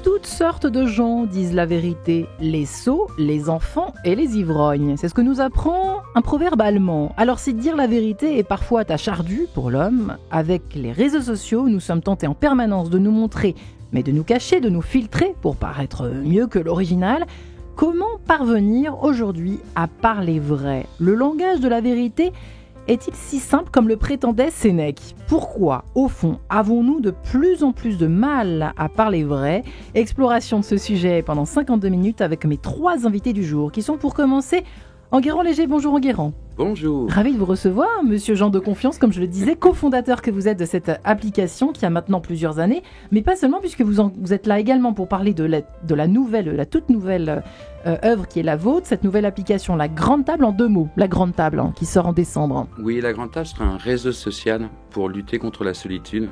Toutes sortes de gens disent la vérité, les sots, les enfants et les ivrognes. C'est ce que nous apprend un proverbe allemand. Alors si dire la vérité est parfois tâche ardue pour l'homme, avec les réseaux sociaux, nous sommes tentés en permanence de nous montrer, mais de nous cacher, de nous filtrer pour paraître mieux que l'original. Comment parvenir aujourd'hui à parler vrai ? Le langage de la vérité est-il si simple comme le prétendait Sénèque ? Pourquoi, au fond, avons-nous de plus en plus de mal à parler vrai ? Exploration de ce sujet pendant 52 minutes avec mes 3 invités du jour, qui sont pour commencer Enguerrand Léger. Bonjour Enguerrand. Bonjour. Ravi de vous recevoir, monsieur Jean de Confiance, comme je le disais, cofondateur que vous êtes de cette application qui a maintenant plusieurs années, mais pas seulement, puisque vous êtes là également pour parler de la toute nouvelle œuvre qui est la vôtre, cette nouvelle application, La Grande Table, en 2 mots, La Grande Table, qui sort en décembre. Oui, La Grande Table sera un réseau social pour lutter contre la solitude.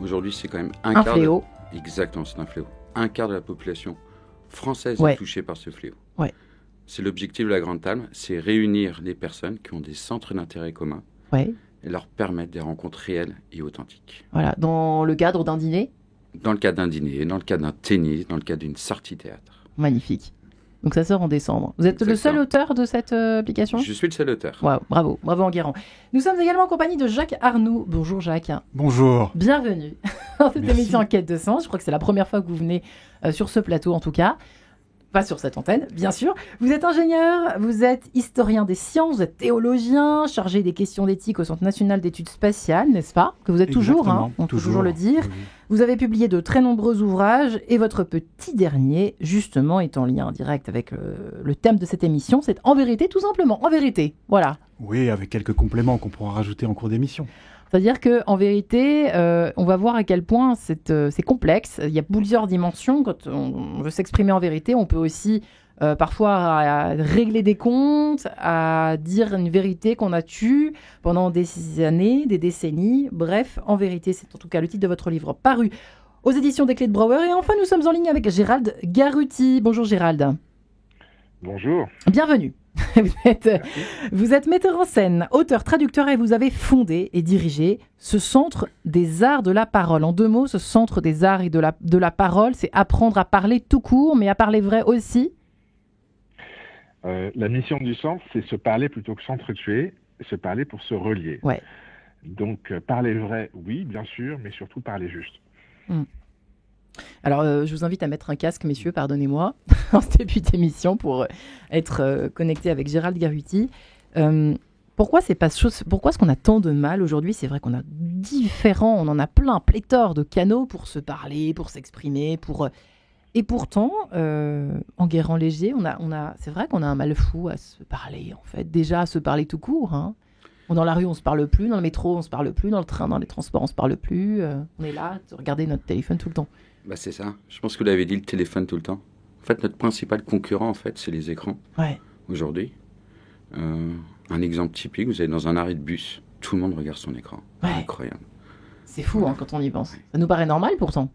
Aujourd'hui, c'est quand même un quart fléau. Exactement, c'est un fléau. Un quart de la population française est touchée par ce fléau. Ouais. C'est l'objectif de La Grande Table, c'est réunir les personnes qui ont des centres d'intérêt communs et leur permettre des rencontres réelles et authentiques. Voilà, dans le cadre d'un dîner ? Dans le cadre d'un dîner, dans le cadre d'un tennis, dans le cadre d'une sortie théâtre. Magnifique. Donc ça sort en décembre. Vous êtes Exactement. le seul auteur de cette application ? Je suis le seul auteur. Wow, bravo Enguerrand. Nous sommes également en compagnie de Jacques Arnoux. Bonjour Jacques. Bonjour. Bienvenue dans cette Merci. émission Enquête de Sens. Je crois que c'est la première fois que vous venez sur ce plateau en tout cas. Pas sur cette antenne, bien sûr. Vous êtes ingénieur, vous êtes historien des sciences, vous êtes théologien, chargé des questions d'éthique au Centre national d'études spatiales, n'est-ce pas ? Que vous êtes toujours, on peut toujours le dire. Oui. Vous avez publié de très nombreux ouvrages et votre petit dernier, justement, est en lien direct avec le thème de cette émission. C'est En vérité, tout simplement. En vérité, voilà. Oui, avec quelques compléments qu'on pourra rajouter en cours d'émission. C'est-à-dire qu'en vérité, on va voir à quel point c'est complexe. Il y a plusieurs dimensions. Quand on veut s'exprimer en vérité, on peut aussi parfois à régler des comptes, à dire une vérité qu'on a tue pendant des années, des décennies. Bref, En vérité, c'est en tout cas le titre de votre livre paru aux éditions des Clés de Brouwer. Et enfin, nous sommes en ligne avec Gérald Garuti. Bonjour Gérald. Bonjour. Bienvenue. Vous êtes metteur en scène, auteur, traducteur et vous avez fondé et dirigé ce Centre des Arts de la Parole. En 2 mots, ce Centre des Arts et de la Parole, c'est apprendre à parler tout court, mais à parler vrai aussi. La mission du centre, c'est se parler plutôt que s'entretuer, se parler pour se relier. Ouais. Donc, parler vrai, oui, bien sûr, mais surtout parler juste. Alors, je vous invite à mettre un casque, messieurs, pardonnez-moi, en ce début d'émission pour être connecté avec Gérald Garuti. Pourquoi est-ce qu'on a tant de mal aujourd'hui ? C'est vrai qu'on a on en a pléthore de canaux pour se parler, pour s'exprimer, Et pourtant, Enguerrand Léger, c'est vrai qu'on a un mal fou à se parler, en fait. Déjà, à se parler tout court, hein. Dans la rue, on ne se parle plus. Dans le métro, on ne se parle plus. Dans le train, dans les transports, on ne se parle plus. On est là, à regarder notre téléphone tout le temps. Bah c'est ça. Je pense que vous l'avez dit, le téléphone tout le temps. En fait, notre principal concurrent, en fait, c'est les écrans. Ouais. Aujourd'hui. Un exemple typique, vous allez dans un arrêt de bus, tout le monde regarde son écran. Ouais. Incroyable. C'est fou quand on y pense. Ça nous paraît normal pourtant.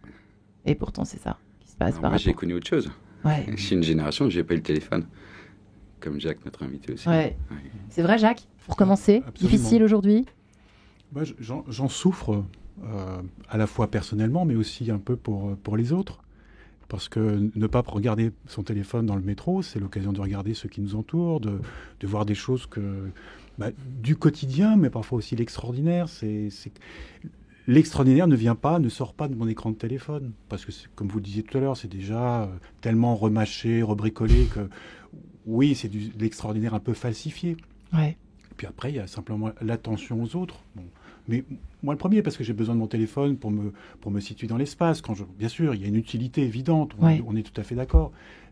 Et pourtant, c'est ça qui se passe. Alors moi, j'ai connu autre chose. Ouais. Je suis une génération où j'ai pas eu le téléphone. Comme Jacques, notre invité aussi. Ouais. C'est vrai, Jacques, pour commencer, Absolument. difficile aujourd'hui ? Moi, j'en souffre à la fois personnellement, mais aussi un peu pour les autres. Parce que ne pas regarder son téléphone dans le métro, c'est l'occasion de regarder ceux qui nous entourent, de voir des choses du quotidien, mais parfois aussi l'extraordinaire. L'extraordinaire ne sort pas de mon écran de téléphone. Parce que, comme vous le disiez tout à l'heure, c'est déjà tellement remâché, rebricolé que, oui, c'est de l'extraordinaire un peu falsifié. Ouais. Et puis après, il y a simplement l'attention aux autres. Bon. Mais moi, le premier, parce que j'ai besoin de mon téléphone pour me situer dans l'espace. Bien sûr, il y a une utilité évidente, on est tout à fait d'accord.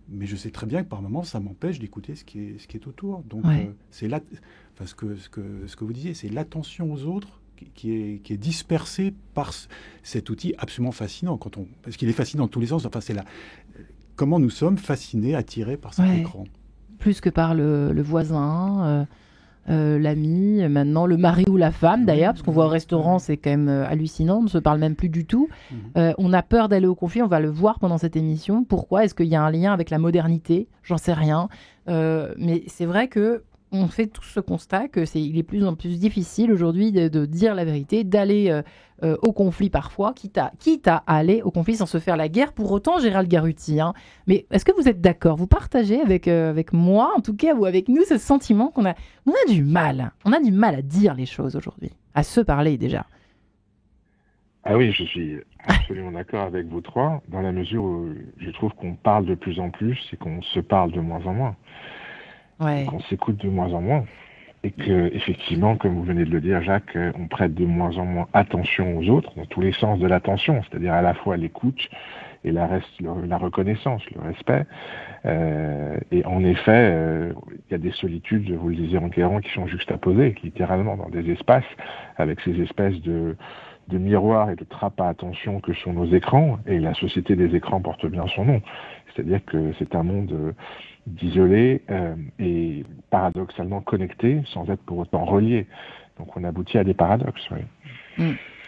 Mais je sais très bien que par moments, ça m'empêche d'écouter ce qui est autour. Donc, c'est là, ce que vous disiez, c'est l'attention aux autres qui est dispersée par cet outil absolument fascinant. Parce qu'il est fascinant dans tous les sens. Enfin, c'est comment nous sommes fascinés, attirés par cet écran. Plus que par le voisin, l'ami, maintenant le mari ou la femme d'ailleurs, parce qu'on voit au restaurant, c'est quand même hallucinant, on ne se parle même plus du tout. On a peur d'aller au conflit, on va le voir pendant cette émission. Pourquoi ? Est-ce qu'il y a un lien avec la modernité ? J'en sais rien. Mais c'est vrai que on fait tout ce constat qu'il est de plus en plus difficile aujourd'hui de dire la vérité, d'aller au conflit parfois, quitte à aller au conflit sans se faire la guerre. Pour autant, Gérald Garuti, mais est-ce que vous êtes d'accord? Vous partagez avec moi, en tout cas, ou avec nous, ce sentiment qu'on a du mal. On a du mal à dire les choses aujourd'hui, à se parler déjà. Ah oui, je suis absolument d'accord avec vous trois, dans la mesure où je trouve qu'on parle de plus en plus et qu'on se parle de moins en moins. Ouais. Qu'on s'écoute de moins en moins. Et que, effectivement, comme vous venez de le dire, Jacques, on prête de moins en moins attention aux autres, dans tous les sens de l'attention, c'est-à-dire à la fois l'écoute et la reconnaissance, le respect. Et en effet, il y a des solitudes, vous le disiez en Guérin, qui sont juxtaposées, littéralement, dans des espaces, avec ces espèces de miroirs et de trappes à attention que sont nos écrans, et la société des écrans porte bien son nom. C'est-à-dire que c'est un monde d'isolés et paradoxalement connectés, sans être pour autant reliés. Donc on aboutit à des paradoxes, oui.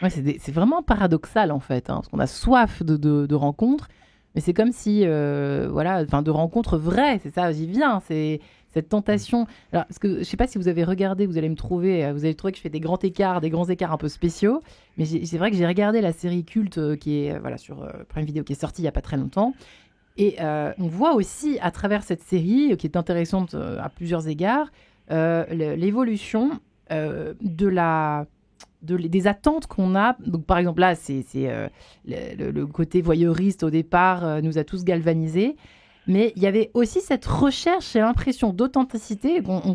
Ouais, c'est vraiment paradoxal en fait, parce qu'on a soif de rencontres, mais c'est comme si, de rencontres vraies, c'est ça, j'y viens, c'est cette tentation. Alors, parce que je ne sais pas si vous avez regardé, vous allez trouver que je fais des grands écarts un peu spéciaux, mais c'est vrai que j'ai regardé la série culte qui est sur Prime Video, qui est sortie il n'y a pas très longtemps. Et on voit aussi, à travers cette série, qui est intéressante à plusieurs égards, l'évolution des attentes qu'on a. Donc, par exemple, là, c'est le côté voyeuriste, au départ, nous a tous galvanisés. Mais il y avait aussi cette recherche et l'impression d'authenticité. On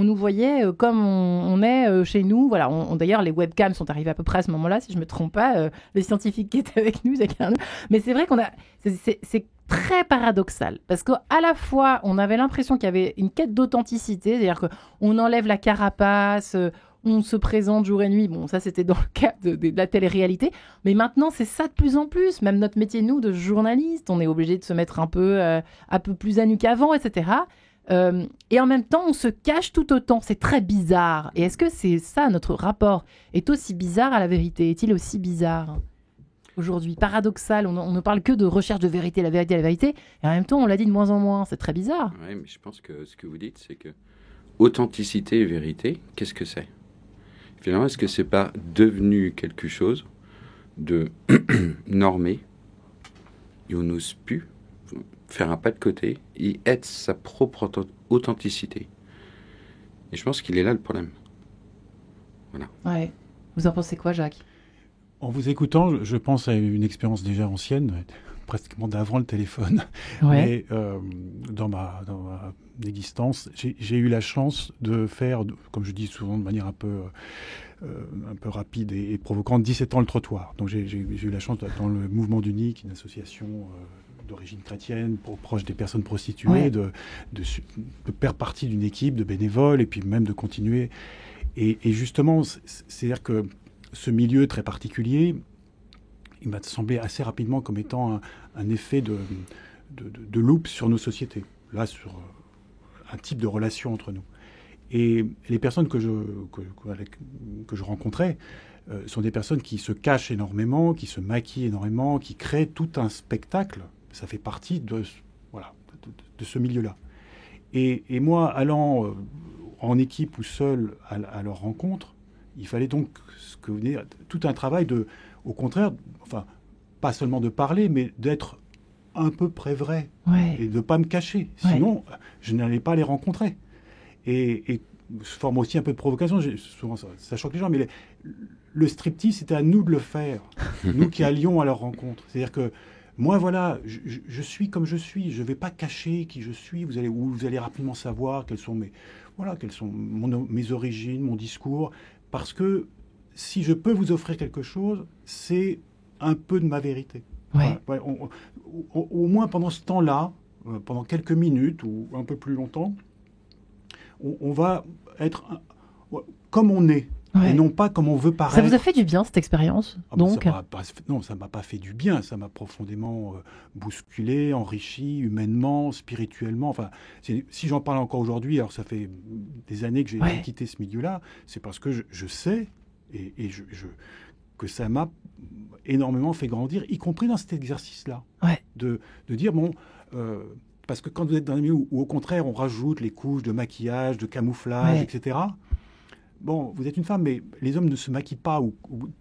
nous voyait comme on est chez nous. Voilà. D'ailleurs, les webcams sont arrivés à peu près à ce moment-là, si je ne me trompe pas. Les scientifiques qui étaient avec nous, mais c'est vrai c'est très paradoxal. Parce qu'à la fois, on avait l'impression qu'il y avait une quête d'authenticité. C'est-à-dire qu'on enlève la carapace, on se présente jour et nuit. Bon, ça, c'était dans le cas de la télé-réalité. Mais maintenant, c'est ça de plus en plus. Même notre métier, nous, de journaliste, on est obligé de se mettre un peu plus à nu qu'avant, etc. Et en même temps, on se cache tout autant. C'est très bizarre. Et est-ce que c'est ça, notre rapport est aussi bizarre à la vérité? Est-il aussi bizarre aujourd'hui, paradoxal? On ne parle que de recherche de vérité, la vérité, la vérité. Et en même temps, on l'a dit de moins en moins. C'est très bizarre. Oui, mais je pense que ce que vous dites, c'est que authenticité et vérité, qu'est-ce que c'est? Finalement, est-ce que c'est pas devenu quelque chose de normé et on n'ose plus faire un pas de côté et être sa propre authenticité? Et je pense qu'il est là le problème. Voilà. Ouais. Vous en pensez quoi, Jacques? En vous écoutant, je pense à une expérience déjà ancienne, pratiquement d'avant le téléphone. Ouais. Mais dans ma existence, j'ai eu la chance de faire, comme je dis souvent de manière un peu rapide et provocante, 17 ans le trottoir. Donc j'ai eu la chance d'être dans le Mouvement d'Unique, une association d'origine chrétienne, proche des personnes prostituées, ouais, de faire partie d'une équipe de bénévoles et puis même de continuer. Et justement, c'est-à-dire que ce milieu très particulier, il m'a semblé assez rapidement comme étant un effet de loupe sur nos sociétés, là, sur un type de relation entre nous. Et les personnes que je rencontrais sont des personnes qui se cachent énormément, qui se maquillent énormément, qui créent tout un spectacle. Ça fait partie de ce milieu-là. Et moi, allant en équipe ou seul à leur rencontre, il fallait donc tout un travail au contraire, enfin, pas seulement de parler, mais d'être un peu près vrai, ouais, et de ne pas me cacher. Sinon, ouais, je n'allais pas les rencontrer. Et sous forme aussi un peu de provocation, souvent ça choque les gens, mais le striptease, c'était à nous de le faire, nous qui allions à leur rencontre. C'est-à-dire que moi, voilà, je suis comme je suis, je ne vais pas cacher qui je suis, vous allez rapidement savoir quelles sont mes origines, mon discours, parce que si je peux vous offrir quelque chose, c'est un peu de ma vérité. Ouais. Ouais, au moins pendant ce temps-là, pendant quelques minutes ou un peu plus longtemps, on va être comme on est, ouais, et non pas comme on veut paraître. Ça vous a fait du bien, cette expérience, donc? Non, ça ne m'a pas fait du bien. Ça m'a profondément bousculé, enrichi, humainement, spirituellement. Enfin, si j'en parle encore aujourd'hui, alors ça fait des années que j'ai, ouais, quitté ce milieu-là, c'est parce que je sais que ça m'a énormément fait grandir, y compris dans cet exercice-là. Ouais. De dire, bon, Parce que quand vous êtes dans un milieu où au contraire, on rajoute les couches de maquillage, de camouflage, etc., bon, vous êtes une femme, mais les hommes ne se maquillent pas, ou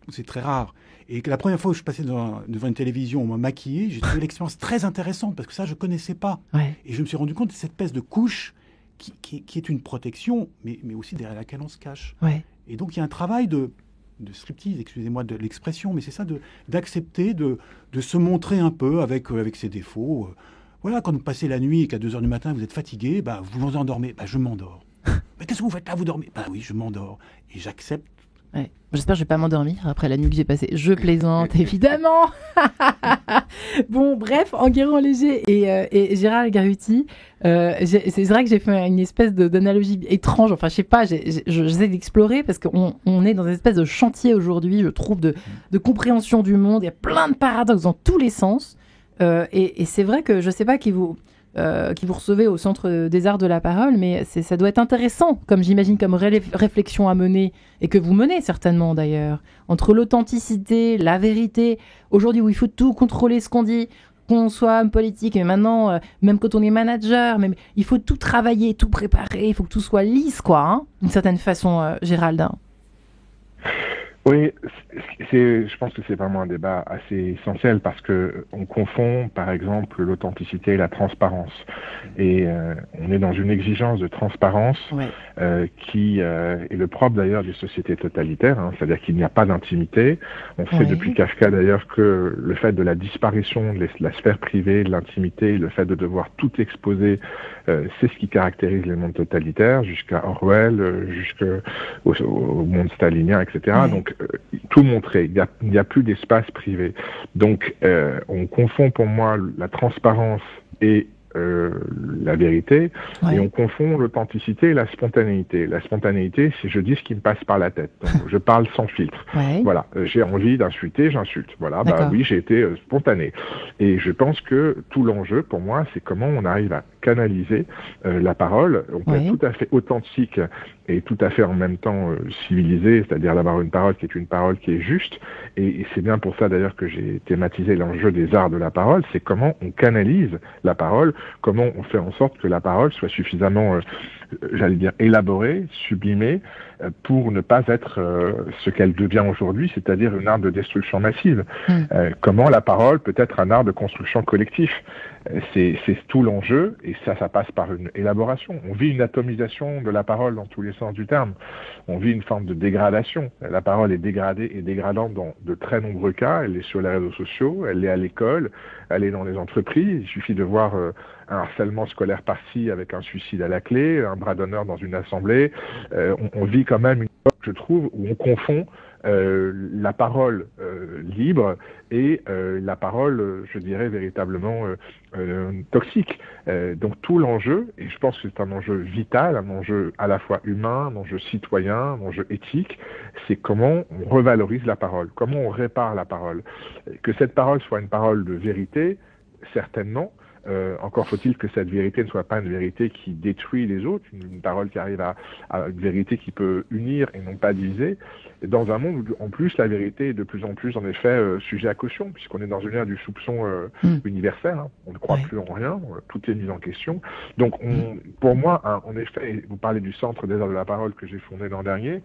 c'est très rare. Et que la première fois où je suis passé devant une télévision, on m'a maquillé, j'ai trouvé l'expérience très intéressante, parce que ça, je ne connaissais pas. Ouais. Et je me suis rendu compte de cette espèce de couche qui est une protection, mais aussi derrière laquelle on se cache. Ouais. Et donc, il y a un travail de striptease, excusez-moi de l'expression, mais c'est ça, d'accepter, de se montrer un peu avec ses défauts. Voilà, quand vous passez la nuit et qu'à 2h du matin, vous êtes fatigué, vous vous endormez. Je m'endors. Mais qu'est-ce que vous faites là? Vous dormez? Oui, je m'endors. Et j'accepte. Ouais. J'espère que je vais pas m'endormir après la nuit que j'ai passée. Je plaisante, évidemment. Bon, bref, Enguerrand Léger et Gérald Garuti, c'est vrai que j'ai fait une espèce d'analogie étrange. Enfin, je sais pas, j'essaie d'explorer parce qu'on est dans une espèce de chantier aujourd'hui, je trouve, de compréhension du monde. Il y a plein de paradoxes dans tous les sens. Et c'est vrai que je sais pas qui vous recevez au Centre des Arts de la Parole, mais ça doit être intéressant, comme j'imagine, comme réflexion à mener, et que vous menez certainement d'ailleurs, entre l'authenticité, la vérité, aujourd'hui où il faut tout contrôler ce qu'on dit, qu'on soit homme politique, mais maintenant, même quand on est manager, il faut tout travailler, tout préparer, il faut que tout soit lisse, quoi, d'une certaine façon, Gérald. Oui, je pense que c'est vraiment un débat assez essentiel parce que on confond, par exemple, l'authenticité et la transparence. Et on est dans une exigence de transparence qui est le propre d'ailleurs des sociétés totalitaires, c'est-à-dire qu'il n'y a pas d'intimité. On sait depuis Kafka d'ailleurs que le fait de la disparition de la sphère privée, de l'intimité, le fait de devoir tout exposer, c'est ce qui caractérise les mondes totalitaires, jusqu'à Orwell, jusqu'au monde stalinien, etc. Donc tout montrer, il n'y a plus d'espace privé. Donc on confond pour moi la transparence et la vérité, et on confond l'authenticité et la spontanéité. La spontanéité, c'est je dis ce qui me passe par la tête. Donc, je parle sans filtre. Voilà, j'ai envie d'insulter, j'insulte. Voilà, oui, j'ai été spontané. Et je pense que tout l'enjeu, pour moi, c'est comment on arrive à canaliser la parole. On peut être tout à fait authentique et tout à fait en même temps civilisé, c'est-à-dire d'avoir une parole qui est une parole qui est juste. Et c'est bien pour ça d'ailleurs que j'ai thématisé l'enjeu des arts de la parole, c'est comment on canalise la parole, comment on fait en sorte que la parole soit suffisamment, j'allais dire, élaborée, sublimée, pour ne pas être ce qu'elle devient aujourd'hui, c'est-à-dire une arme de destruction massive. Comment la parole peut être un art de construction collectif. C'est tout l'enjeu, et ça passe par une élaboration. On vit une atomisation de la parole dans tous les sens du terme. On vit une forme de dégradation. La parole est dégradée et dégradante dans de très nombreux cas. Elle est sur les réseaux sociaux, elle est à l'école, elle est dans les entreprises. Il suffit de voir un harcèlement scolaire par-ci avec un suicide à la clé, un bras d'honneur dans une assemblée. On vit quand même une époque, je trouve, où on confond la parole libre et la parole, je dirais, véritablement toxique. Donc tout l'enjeu, et je pense que c'est un enjeu vital, un enjeu à la fois humain, un enjeu citoyen, un enjeu éthique, c'est comment on revalorise la parole, comment on répare la parole. Que cette parole soit une parole de vérité, certainement. Encore faut-il que cette vérité ne soit pas une vérité qui détruit les autres, une parole qui arrive à une vérité qui peut unir et non pas diviser. Et dans un monde où, en plus, la vérité est de plus en plus, en effet, sujet à caution, puisqu'on est dans une ère du soupçon universel. On ne croit plus en rien, tout est mis en question. Donc, pour moi, en effet, vous parlez du Centre des Arts de la Parole que j'ai fondé l'an dernier,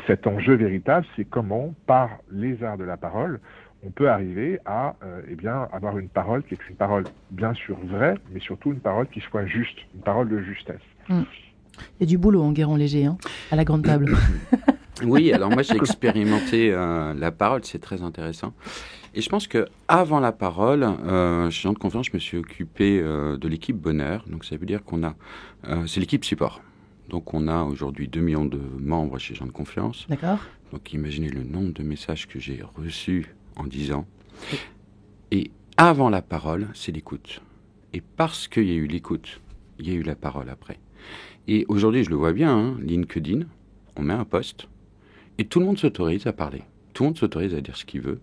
cet enjeu véritable, c'est comment, par les arts de la parole, on peut arriver à avoir une parole qui est une parole bien sûr vraie, mais surtout une parole qui soit juste, une parole de justesse. Il y a du boulot, Enguerrand Léger, à la grande table. Oui, alors moi j'ai expérimenté la parole, c'est très intéressant. Et je pense que avant la parole, chez Gens de Confiance, je me suis occupé de l'équipe Bonheur. Donc ça veut dire qu'on a, c'est l'équipe support. Donc on a aujourd'hui 2 millions de membres chez Gens de Confiance. D'accord. Donc imaginez le nombre de messages que j'ai reçus en 10 ans. Et avant la parole, c'est l'écoute. Et parce qu'il y a eu l'écoute, il y a eu la parole après. Et aujourd'hui, je le vois bien, LinkedIn, on met un post, et tout le monde s'autorise à parler. Tout le monde s'autorise à dire ce qu'il veut.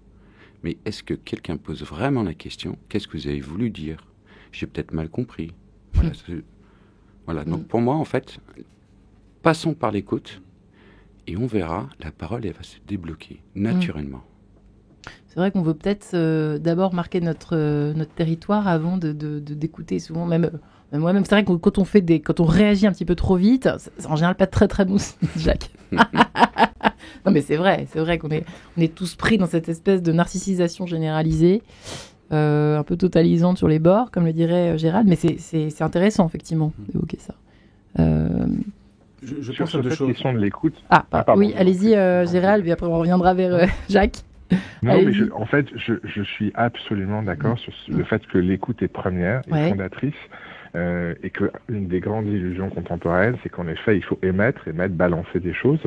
Mais est-ce que quelqu'un pose vraiment la question? Qu'est-ce que vous avez voulu dire? J'ai peut-être mal compris. Voilà. Donc pour moi, en fait, passons par l'écoute, et on verra, la parole, elle va se débloquer naturellement. C'est vrai qu'on veut peut-être d'abord marquer notre territoire avant d'écouter. Souvent, même moi-même, c'est vrai que quand on réagit un petit peu trop vite, c'est en général pas très très bon signe, Jacques. Non, mais c'est vrai qu'on est tous pris dans cette espèce de narcissisation généralisée, un peu totalisante sur les bords, comme le dirait Gérald. Mais c'est intéressant, effectivement, d'évoquer ça. Je Sur pense à deux cette choses. question de l'écoute. Pardon, oui, allez-y, Gérald, puis après on reviendra vers Jacques. Non, mais je suis absolument d'accord sur le fait que l'écoute est première et fondatrice. Et que une des grandes illusions contemporaines, c'est qu'en effet, il faut émettre, balancer des choses,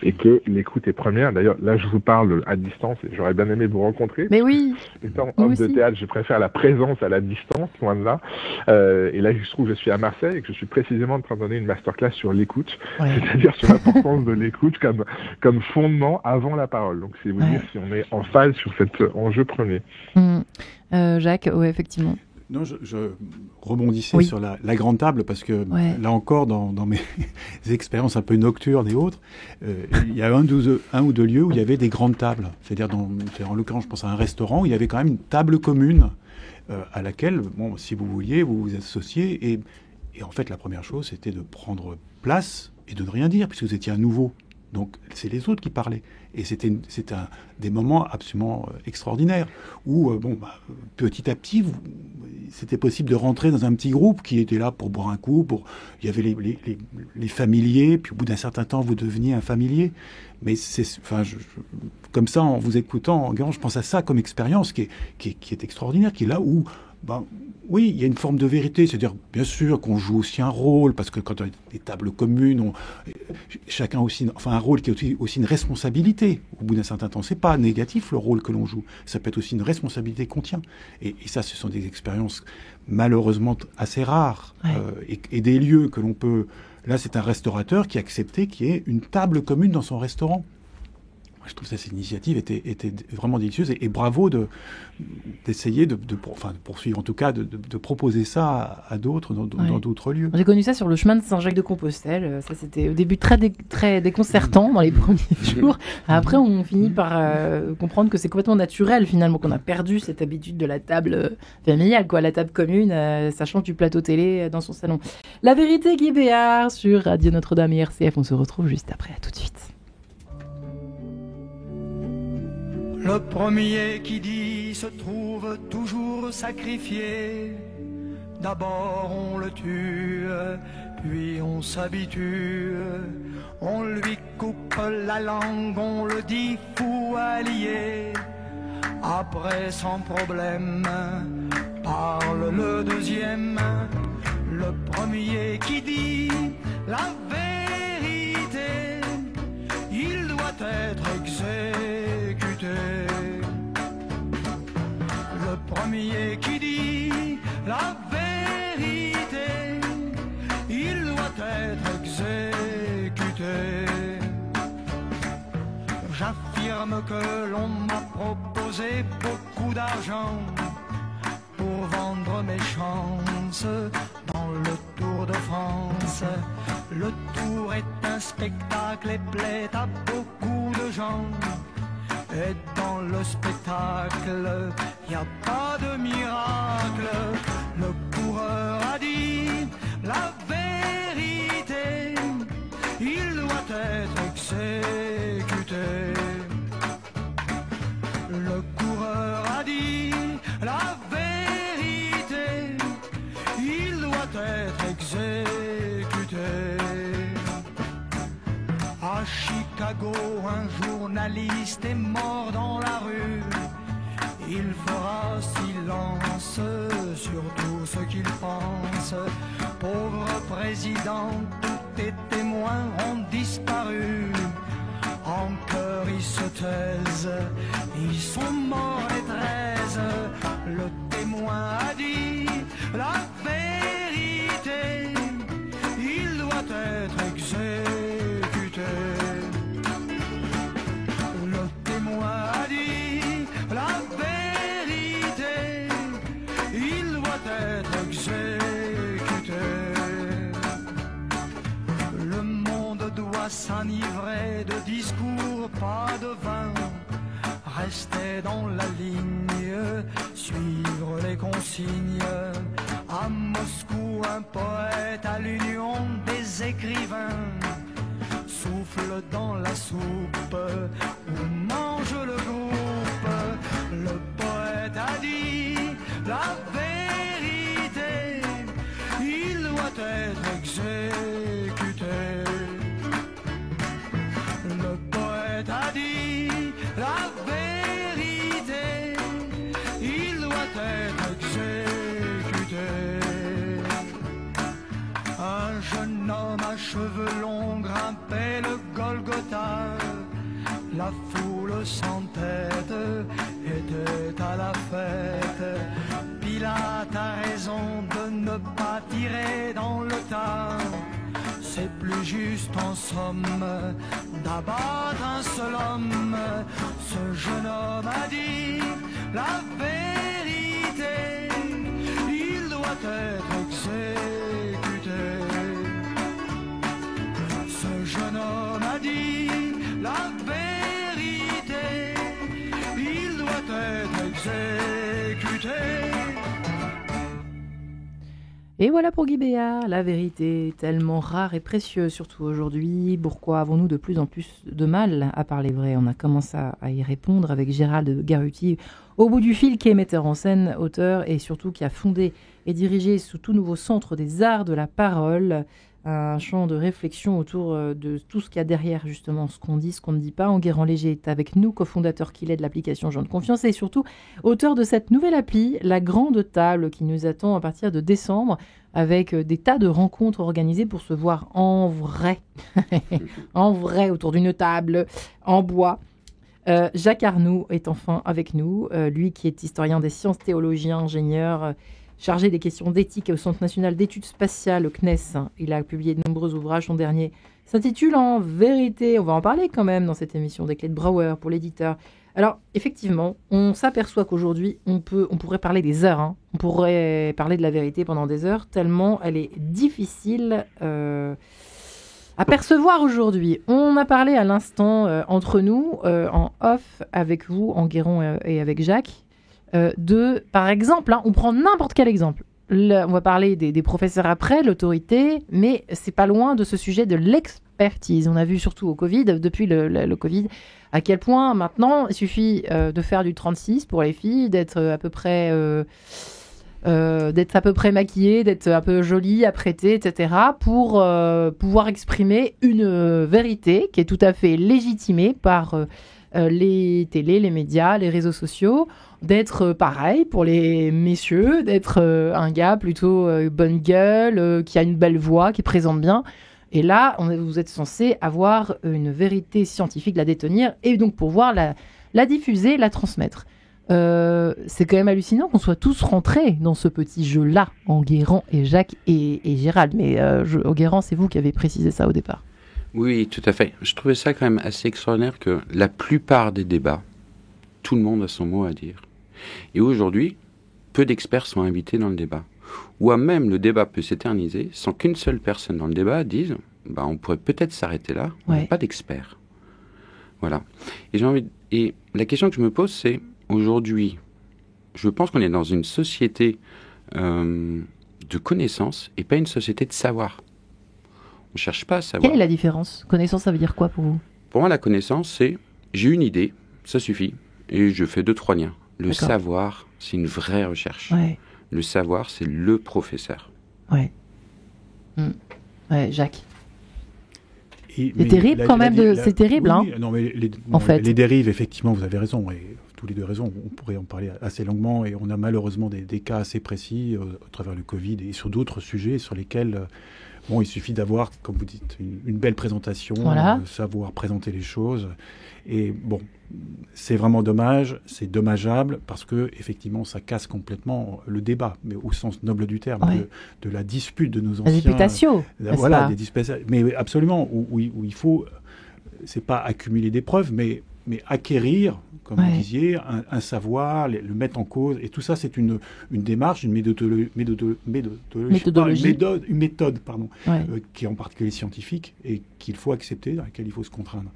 et que l'écoute est première. D'ailleurs, là, je vous parle à distance, et j'aurais bien aimé vous rencontrer. Mais oui. Étant homme de théâtre, je préfère la présence à la distance, loin de là. Et là, il se trouve, je suis à Marseille et que je suis précisément en train de donner une masterclass sur l'écoute, c'est-à-dire sur l'importance de l'écoute comme fondement avant la parole. Donc, c'est vous dire si on est en phase sur cet enjeu premier. Jacques, oui, effectivement. Non, je rebondissais sur la grande table parce que là encore, dans mes expériences un peu nocturnes et autres, il y a un ou deux lieux où il y avait des grandes tables. C'est-à-dire, en l'occurrence, je pense à un restaurant où il y avait quand même une table commune à laquelle, si vous vouliez, vous vous associez. Et en fait, la première chose, c'était de prendre place et de ne rien dire puisque vous étiez un nouveau. Donc, c'est les autres qui parlaient. Et c'était des moments absolument extraordinaires où, petit à petit, c'était possible de rentrer dans un petit groupe qui était là pour boire un coup. Il y avait les familiers, puis au bout d'un certain temps, vous deveniez un familier. Mais comme ça, en vous écoutant, je pense à ça comme expérience qui est extraordinaire, qui est là où... oui, il y a une forme de vérité, c'est-à-dire bien sûr qu'on joue aussi un rôle, parce que quand on a des tables communes, chacun aussi, un rôle qui est aussi une responsabilité. Au bout d'un certain temps, c'est pas négatif le rôle que l'on joue, ça peut être aussi une responsabilité qu'on tient. Et ça, ce sont des expériences malheureusement assez rares, et des lieux que l'on peut. Là, c'est un restaurateur qui a accepté qu'il y ait une table commune dans son restaurant. Je trouve que cette initiative était vraiment délicieuse et bravo d'essayer de poursuivre, en tout cas de proposer ça à d'autres dans d'autres lieux. J'ai connu ça sur le chemin de Saint-Jacques-de-Compostelle. Ça, c'était au début très déconcertant dans les premiers jours. Après, on finit par comprendre que c'est complètement naturel finalement, qu'on a perdu cette habitude de la table familiale, la table commune, ça change du plateau télé dans son salon. La vérité, Guy Béard sur Radio Notre-Dame et RCF. On se retrouve juste après. À tout de suite. Le premier qui dit se trouve toujours sacrifié. D'abord on le tue, puis on s'habitue. On lui coupe la langue, on le dit fou allié. Après sans problème, parle le deuxième. Le premier qui dit la vérité, il doit être exécuté. Le premier qui dit la vérité, il doit être exécuté. J'affirme que l'on m'a proposé beaucoup d'argent pour vendre mes chances dans le Tour de France. Le Tour est un spectacle et plaît à beaucoup de gens. Et dans le spectacle, y a pas de miracle. Le coureur a dit la vérité, il doit être exécuté. Le coureur a dit la vérité, il doit être exécuté. À Chicago, un journaliste est mort dans la rue. Il fera silence sur tout ce qu'il pense. Pauvre président, tous tes témoins ont disparu. En cœur ils se taisent, ils sont morts les 13. Le témoin a dit la vérité, il doit être exécuté. Le témoin a dit la vérité, il doit être exécuté. Le monde doit s'enivrer de discours, pas de vin. Rester dans la ligne, suivre les consignes. À Moscou, un poète à l'union des écrivains souffle dans la soupe où mange le groupe. Le poète a dit la vérité, il doit être exécuté. Le poète a dit la vérité, il doit être exécuté. Un jeune homme à cheveux longs grimpait le Golgotha. La foule sans tête était à la fête. Pilate a raison de ne pas tirer dans le tas. C'est plus juste en somme d'abattre un seul homme. Ce jeune homme a dit la vérité, il doit être exécuté. Ce jeune homme a dit la vérité, il doit être exécuté. Et voilà pour Guy Béard, la vérité, tellement rare et précieuse, surtout aujourd'hui. Pourquoi avons-nous de plus en plus de mal à parler vrai? On a commencé à y répondre avec Gérald Garuti, au bout du fil, qui est metteur en scène, auteur et surtout qui a fondé et dirigé sous tout nouveau centre des arts de la parole, un champ de réflexion autour de tout ce qu'il y a derrière, justement, ce qu'on dit, ce qu'on ne dit pas. Enguerrand Léger est avec nous, cofondateur qu'il est de l'application Gens de Confiance et surtout auteur de cette nouvelle appli, La Grande Table, qui nous attend à partir de décembre, avec des tas de rencontres organisées pour se voir en vrai, en vrai, autour d'une table, en bois. Jacques Arnoux est enfin avec nous, lui qui est historien des sciences, théologien, ingénieur, chargé des questions d'éthique au Centre national d'études spatiales, au CNES. Il a publié de nombreux ouvrages. Son dernier s'intitule En vérité. On va en parler quand même dans cette émission des clés de Brouwer pour l'éditeur. Alors, effectivement, on s'aperçoit qu'aujourd'hui, on pourrait parler des heures. Hein. On pourrait parler de la vérité pendant des heures, tellement elle est difficile à percevoir aujourd'hui. On a parlé à l'instant entre nous, en off, avec vous, Enguerrand et avec Jacques, par exemple, hein, on prend n'importe quel exemple. On va parler des professeurs après, l'autorité, mais c'est pas loin de ce sujet de l'expertise. On a vu surtout au Covid, depuis le Covid, à quel point maintenant il suffit de faire du 36 pour les filles, d'être à peu près maquillée, d'être un peu jolie, apprêtée, etc., pour pouvoir exprimer une vérité qui est tout à fait légitimée par les télés, les médias, les réseaux sociaux, d'être pareil pour les messieurs, d'être un gars plutôt bonne gueule, qui a une belle voix, qui présente bien. Et là, vous êtes censé avoir une vérité scientifique, la détenir, et donc pouvoir la diffuser, la transmettre. C'est quand même hallucinant qu'on soit tous rentrés dans ce petit jeu-là, Enguerrand et Jacques et Gérald. Mais Enguerrand, c'est vous qui avez précisé ça au départ. Oui, tout à fait. Je trouvais ça quand même assez extraordinaire que la plupart des débats, tout le monde a son mot à dire. Et aujourd'hui, peu d'experts sont invités dans le débat. Ou même le débat peut s'éterniser sans qu'une seule personne dans le débat dise on pourrait peut-être s'arrêter là, on n'a pas d'experts. Voilà. Et la question que je me pose, c'est aujourd'hui, je pense qu'on est dans une société de connaissances et pas une société de savoir. On ne cherche pas à savoir. Quelle est la différence? Connaissance, ça veut dire quoi pour vous? Pour moi, la connaissance, c'est j'ai une idée, ça suffit, et je fais 2-3 liens. Le savoir, c'est une vraie recherche. Ouais. Le savoir, c'est le professeur. Ouais. Ouais, Jacques. C'est terrible quand même. C'est terrible, oui, hein. Non, mais les dérives, effectivement, vous avez raison. Et tous les deux raison. On pourrait en parler assez longuement. Et on a malheureusement des cas assez précis à travers le Covid et sur d'autres sujets sur lesquels il suffit d'avoir, comme vous dites, une belle présentation, savoir présenter les choses. Et c'est vraiment dommage, c'est dommageable parce que effectivement, ça casse complètement le débat, mais au sens noble du terme, de la dispute de nos anciens. La disputation. Voilà, des disputations. Mais absolument, où il faut, c'est pas accumuler des preuves, mais acquérir, comme vous disiez, un savoir, le mettre en cause. Et tout ça, c'est une démarche, une méthode, qui est en particulier scientifique et qu'il faut accepter, dans laquelle il faut se contraindre.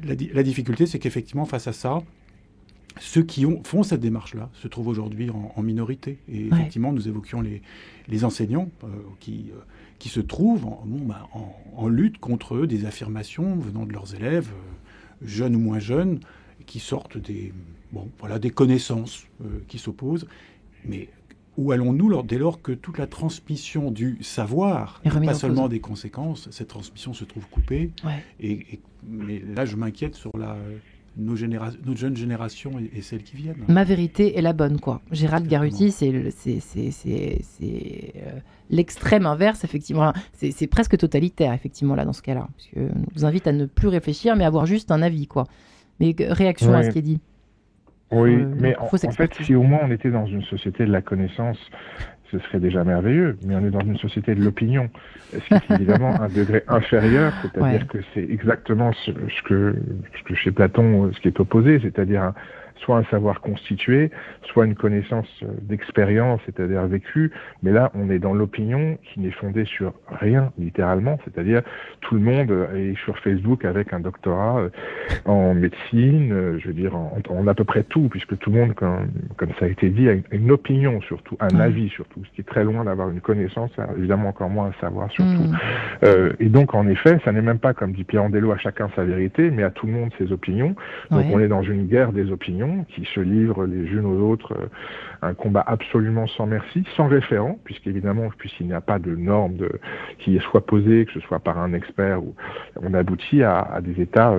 La difficulté, c'est qu'effectivement, face à ça, ceux qui font cette démarche-là se trouvent aujourd'hui en minorité. Et effectivement, nous évoquions les enseignants qui se trouvent en lutte contre des affirmations venant de leurs élèves, jeunes ou moins jeunes, qui sortent des connaissances qui s'opposent. Mais où allons-nous dès lors que toute la transmission du savoir, et pas seulement des conséquences, cette transmission se trouve coupée. Mais là, je m'inquiète sur nos jeunes générations et celles qui viennent. Ma vérité est la bonne, quoi. Gérald Garuti, c'est l'extrême inverse, effectivement. C'est presque totalitaire, effectivement, là, dans ce cas-là. Parce que on nous invite à ne plus réfléchir, mais avoir juste un avis, quoi. Mais réaction à ce qui est dit. Oui, mais en fait, si au moins on était dans une société de la connaissance, ce serait déjà merveilleux, mais on est dans une société de l'opinion, ce qui est évidemment un degré inférieur, c'est-à-dire que c'est exactement ce que chez Platon, ce qui est opposé, c'est-à-dire soit un savoir constitué, soit une connaissance d'expérience, c'est-à-dire vécue, mais là on est dans l'opinion qui n'est fondée sur rien, littéralement, c'est-à-dire tout le monde est sur Facebook avec un doctorat en médecine, je veux dire en à peu près tout, puisque tout le monde, comme ça a été dit, a une opinion surtout, un avis surtout, ce qui est très loin d'avoir une connaissance, évidemment encore moins un savoir surtout. Et donc en effet, ça n'est même pas, comme dit Pirandello, à chacun sa vérité, mais à tout le monde ses opinions. Donc on est dans une guerre des opinions qui se livrent les unes aux autres, un combat absolument sans merci, sans référent, puisqu'il n'y a pas de norme qui soit posée, que ce soit par un expert, ou on aboutit à des états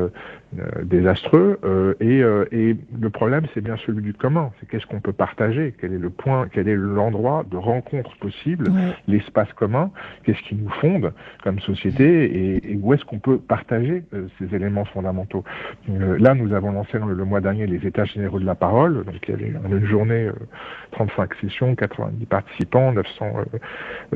désastreux. Et le problème, c'est bien celui du commun. C'est qu'est-ce qu'on peut partager, quel est le point, quel est l'endroit de rencontre possible, l'espace commun, qu'est-ce qui nous fonde comme société, et où est-ce qu'on peut partager ces éléments fondamentaux. Là, nous avons lancé le mois dernier les États généraux de la parole. Donc, on a une journée, 35 sessions, 90 participants, 900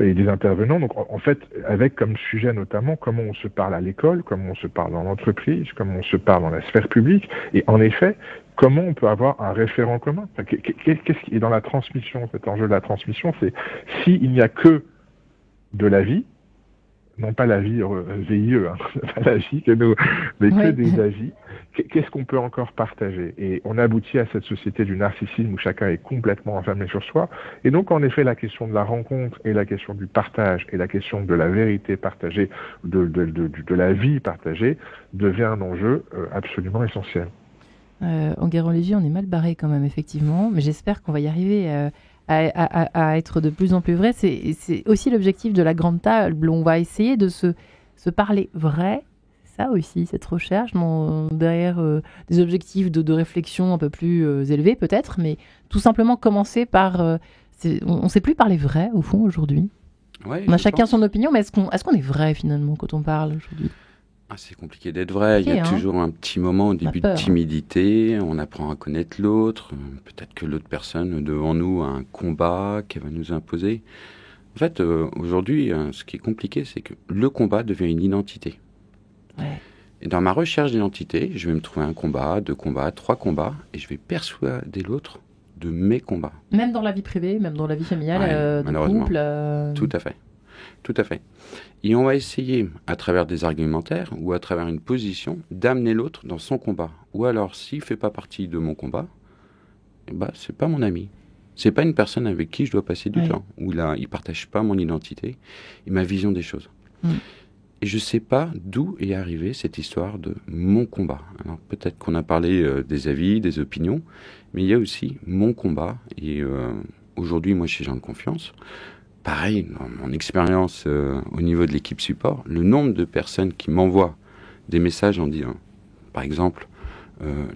et des intervenants. Donc, en fait, avec comme sujet notamment comment on se parle à l'école, comment on se parle dans l'entreprise, comment on se parle dans la sphère publique, et en effet, comment on peut avoir un référent commun. Qu'est-ce qui est dans la transmission, cet enjeu de la transmission, c'est s'il n'y a que de la vie, non pas la vie VIE, pas la vie que nous, mais que des avis, qu'est-ce qu'on peut encore partager? Et on aboutit à cette société du narcissisme où chacun est complètement enfermé sur soi. Et donc, en effet, la question de la rencontre et la question du partage et la question de la vérité partagée, de la vie partagée, devient un enjeu absolument essentiel. En Guérande-Léger, on est mal barré quand même, effectivement, mais j'espère qu'on va y arriver à être de plus en plus vrai. C'est aussi l'objectif de la grande table. On va essayer de se parler vrai. Ça aussi, cette recherche, derrière des objectifs de réflexion un peu plus élevés peut-être, mais tout simplement commencer par... on ne sait plus parler vrai, au fond, aujourd'hui. Ouais, on a chacun son opinion, mais est-ce qu'on est vrai, finalement, quand on parle aujourd'hui? C'est compliqué d'être vrai. Il y a toujours un petit moment au début de timidité. On apprend à connaître l'autre. Peut-être que l'autre personne devant nous a un combat qu'elle va nous imposer. En fait, aujourd'hui, ce qui est compliqué, c'est que le combat devient une identité. Et dans ma recherche d'identité, je vais me trouver un combat, 2 combats, 3 combats, et je vais persuader l'autre de mes combats. Même dans la vie privée, même dans la vie familiale, de couple. Tout à fait. Tout à fait. Et on va essayer, à travers des argumentaires ou à travers une position, d'amener l'autre dans son combat. Ou alors, s'il ne fait pas partie de mon combat, c'est pas mon ami. C'est pas une personne avec qui je dois passer du temps. Ou là, il ne partage pas mon identité et ma vision des choses. Et je ne sais pas d'où est arrivée cette histoire de mon combat. Alors, peut-être qu'on a parlé des avis, des opinions, mais il y a aussi mon combat. Et aujourd'hui, moi, chez Gens de Confiance, pareil, dans mon expérience au niveau de l'équipe support, le nombre de personnes qui m'envoient des messages en disant, par exemple,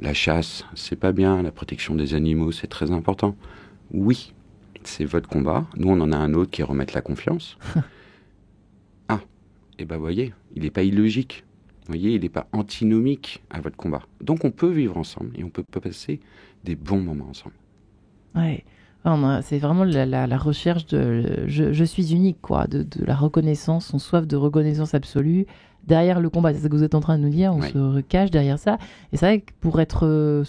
la chasse, c'est pas bien, la protection des animaux, c'est très important. Oui, c'est votre combat. Nous, on en a un autre qui est remettre la confiance. Et vous voyez, il n'est pas illogique. Vous voyez, il n'est pas antinomique à votre combat. Donc, on peut vivre ensemble et on peut passer des bons moments ensemble. Ouais. C'est vraiment la recherche de je suis unique, quoi, de la reconnaissance, son soif de reconnaissance absolue. Derrière le combat, c'est ce que vous êtes en train de nous dire, on se cache derrière ça. Et c'est vrai que pour être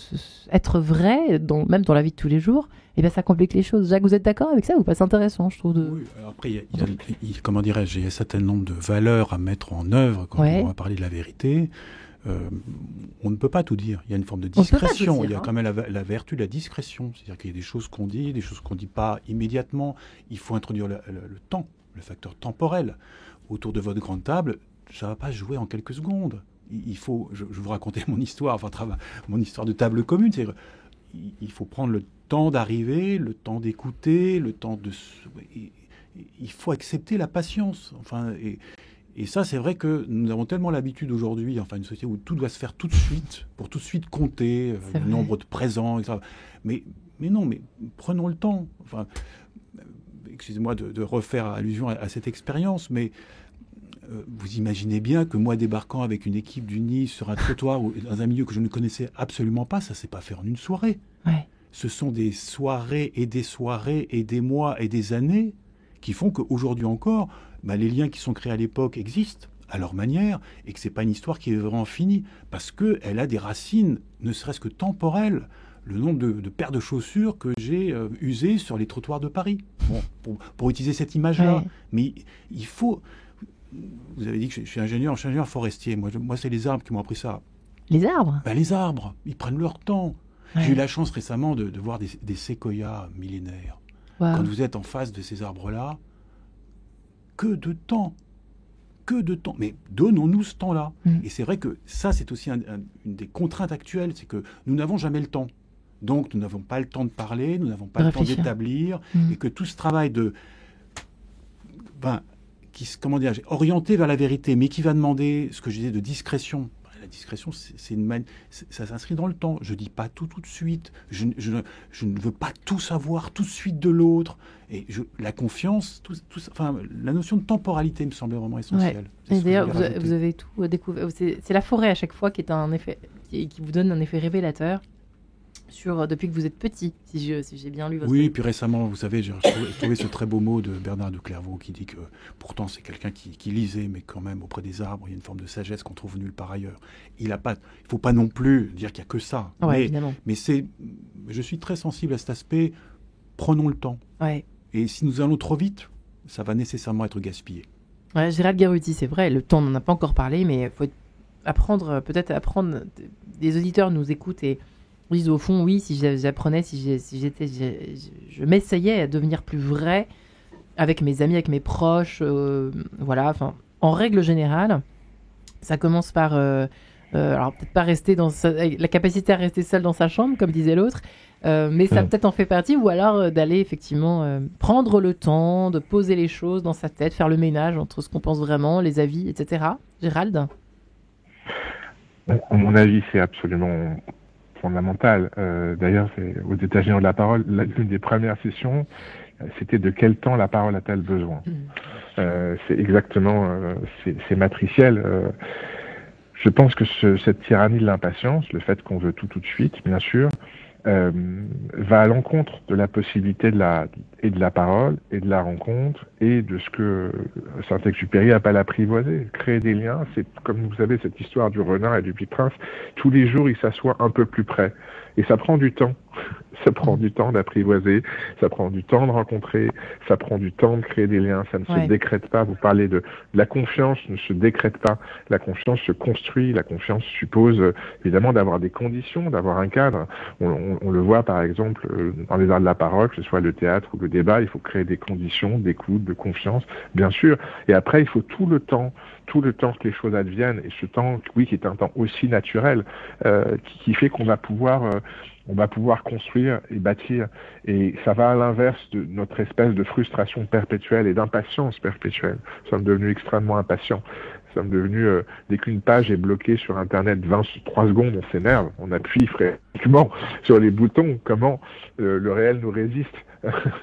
vrai, même dans la vie de tous les jours, ça complique les choses. Jacques, vous êtes d'accord avec ça ou pas? C'est intéressant, je trouve. Oui, alors après, il y a un certain nombre de valeurs à mettre en œuvre quand on va parler de la vérité. on ne peut pas tout dire. Il y a une forme de On peut pas tout discrétion. dire, Il y a hein. quand même la vertu de la discrétion. C'est-à-dire qu'il y a des choses qu'on dit, des choses qu'on ne dit pas immédiatement. Il faut introduire le temps, le facteur temporel. Autour de votre grande table, ça ne va pas se jouer en quelques secondes. Il faut, je vous racontais mon histoire, mon histoire de table commune. C'est-à-dire, il faut prendre le temps d'arriver, le temps d'écouter, le temps de... Il faut accepter la patience. Et ça, c'est vrai que nous avons tellement l'habitude aujourd'hui, une société où tout doit se faire tout de suite, pour tout de suite compter le nombre de présents, etc. Mais non, mais prenons le temps. Excusez-moi de refaire allusion à cette expérience, mais vous imaginez bien que moi, débarquant avec une équipe du Nice sur un trottoir ou dans un milieu que je ne connaissais absolument pas, ça ne s'est pas fait en une soirée. Ouais. Ce sont des soirées et des mois et des années qui font qu'aujourd'hui encore, les liens qui sont créés à l'époque existent à leur manière et que ce n'est pas une histoire qui est vraiment finie parce qu'elle a des racines, ne serait-ce que temporelles. Le nombre de paires de chaussures que j'ai usées sur les trottoirs de Paris, pour utiliser cette image-là. Ouais. Mais il faut... Vous avez dit que je suis ingénieur forestier. Moi, c'est les arbres qui m'ont appris ça. Les arbres. Les arbres, ils prennent leur temps. Ouais. J'ai eu la chance récemment de voir des séquoias millénaires. Wow. Quand vous êtes en face de ces arbres-là, que de temps. Mais donnons-nous ce temps-là. Et c'est vrai que ça, c'est aussi une des contraintes actuelles, c'est que nous n'avons jamais le temps. Donc, nous n'avons pas le temps de parler, nous n'avons pas le temps d'établir, et que tout ce travail orienté vers la vérité, mais qui va demander ce que je disais de discrétion. La discrétion, ça s'inscrit dans le temps. Je ne dis pas tout de suite. Je ne veux pas tout savoir tout de suite de l'autre. Et la confiance, la notion de temporalité me semblait vraiment essentielle. Ouais. Et d'ailleurs, vous avez tout découvert. C'est la forêt à chaque fois qui est un effet, qui vous donne un effet révélateur depuis que vous êtes petit, si j'ai bien lu votre livre. Puis récemment, vous savez, j'ai trouvé ce très beau mot de Bernard de Clairvaux qui dit que pourtant c'est quelqu'un qui lisait, mais quand même auprès des arbres, il y a une forme de sagesse qu'on trouve nulle part ailleurs. Il ne faut pas non plus dire qu'il n'y a que ça. Ouais, évidemment. Mais je suis très sensible à cet aspect. Prenons le temps. Ouais. Et si nous allons trop vite, ça va nécessairement être gaspillé. Ouais, Gérald Garuti, c'est vrai, le temps, on n'en a pas encore parlé, mais il faut apprendre. Des auditeurs nous écoutent et disent au fond, oui, si j'apprenais, je m'essayais à devenir plus vrai avec mes amis, avec mes proches, en règle générale, ça commence par, alors peut-être pas rester la capacité à rester seul dans sa chambre, comme disait l'autre, mais ça peut-être en fait partie, ou alors d'aller effectivement prendre le temps de poser les choses dans sa tête, faire le ménage entre ce qu'on pense vraiment, les avis, etc. Gérald ? À mon avis, c'est absolument fondamental. D'ailleurs, aux États-Unis de la parole, l'une des premières sessions, c'était de quel temps la parole a-t-elle besoin. C'est exactement, c'est matriciel. Je pense que cette tyrannie de l'impatience, le fait qu'on veut tout de suite, bien sûr, va à l'encontre de la possibilité de la parole et de la rencontre et de ce que Saint-Exupéry appelle apprivoiser. Créer des liens, c'est comme vous savez cette histoire du renard et du petit prince. Tous les jours, il s'assoit un peu plus près. Et ça prend du temps. Ça prend du temps d'apprivoiser, ça prend du temps de rencontrer, ça prend du temps de créer des liens, ça ne se décrète pas. Vous parlez de la confiance, ne se décrète pas. La confiance se construit, la confiance suppose évidemment d'avoir des conditions, d'avoir un cadre. On le voit par exemple dans les arts de la parole, que ce soit le théâtre ou le débat, il faut créer des conditions d'écoute, de confiance, bien sûr. Et après, il faut tout le temps que les choses adviennent, et ce temps, oui, qui est un temps aussi naturel, qui fait qu'on va pouvoir construire et bâtir. Et ça va à l'inverse de notre espèce de frustration perpétuelle et d'impatience perpétuelle. Nous sommes devenus extrêmement impatients. Nous sommes devenus, dès qu'une page est bloquée sur Internet 23 secondes, on s'énerve, on appuie fréquemment sur les boutons. Comment le réel nous résiste.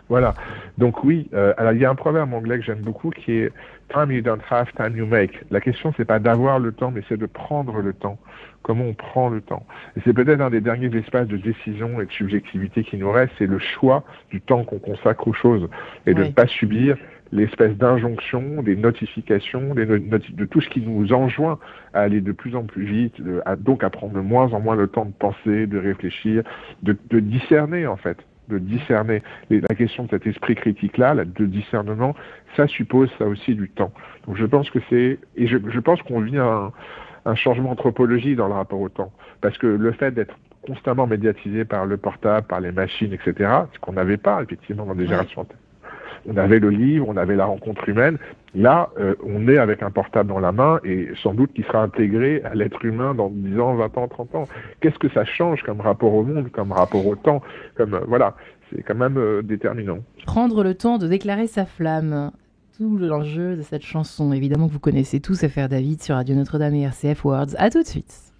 Voilà. Donc oui, alors il y a un proverbe anglais que j'aime beaucoup qui est « Time you don't have, time you make ». La question, c'est pas d'avoir le temps, mais c'est de prendre le temps. Comment on prend le temps. Et c'est peut-être un des derniers espaces de décision et de subjectivité qui nous reste, c'est le choix du temps qu'on consacre aux choses et de ne pas subir l'espèce d'injonction, des notifications, de tout ce qui nous enjoint à aller de plus en plus vite, donc à prendre de moins en moins le temps de penser, de réfléchir, de discerner en fait. de discerner. La question de cet esprit critique-là, de discernement, ça suppose ça aussi du temps. Donc je pense que je pense qu'on vit un changement anthropologique dans le rapport au temps. Parce que le fait d'être constamment médiatisé par le portable, par les machines, etc., ce qu'on n'avait pas, effectivement, dans des générations. On avait le livre, on avait la rencontre humaine. Là, on est avec un portable dans la main et sans doute qu'il sera intégré à l'être humain dans 10 ans, 20 ans, 30 ans. Qu'est-ce que ça change comme rapport au monde, comme rapport au temps, voilà, c'est quand même déterminant. Prendre le temps de déclarer sa flamme. Tout l'enjeu de cette chanson, évidemment que vous connaissez tous, F.R. David sur Radio Notre-Dame et RCF Words. À tout de suite.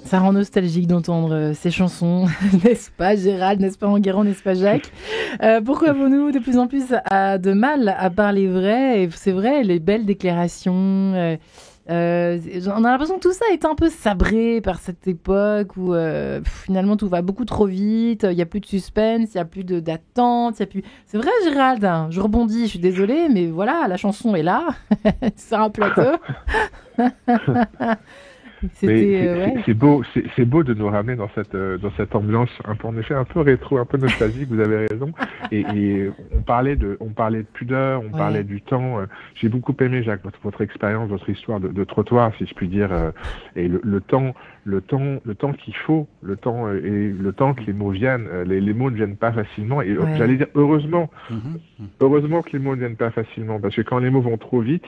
Ça rend nostalgique d'entendre ces chansons, n'est-ce pas Gérald, n'est-ce pas Enguerrand, n'est-ce pas Jacques? Pourquoi avons-nous de plus en plus de mal à parler vrai? Et c'est vrai, les belles déclarations, on a l'impression que tout ça est un peu sabré par cette époque où finalement tout va beaucoup trop vite, il n'y a plus de suspense, il n'y a plus d'attente, il y a plus... C'est vrai Gérald, hein, je rebondis, je suis désolée, mais voilà, la chanson est là, sur un plateau. C'est beau de nous ramener dans cette ambiance en effet un peu rétro, un peu nostalgique. Vous avez raison. Et on parlait de pudeur, on parlait du temps. J'ai beaucoup aimé, Jacques, votre expérience, votre histoire de trottoir, si je puis dire, et le temps qu'il faut, le temps que les mots viennent. Les mots ne viennent pas facilement. Et j'allais dire heureusement que les mots ne viennent pas facilement, parce que quand les mots vont trop vite,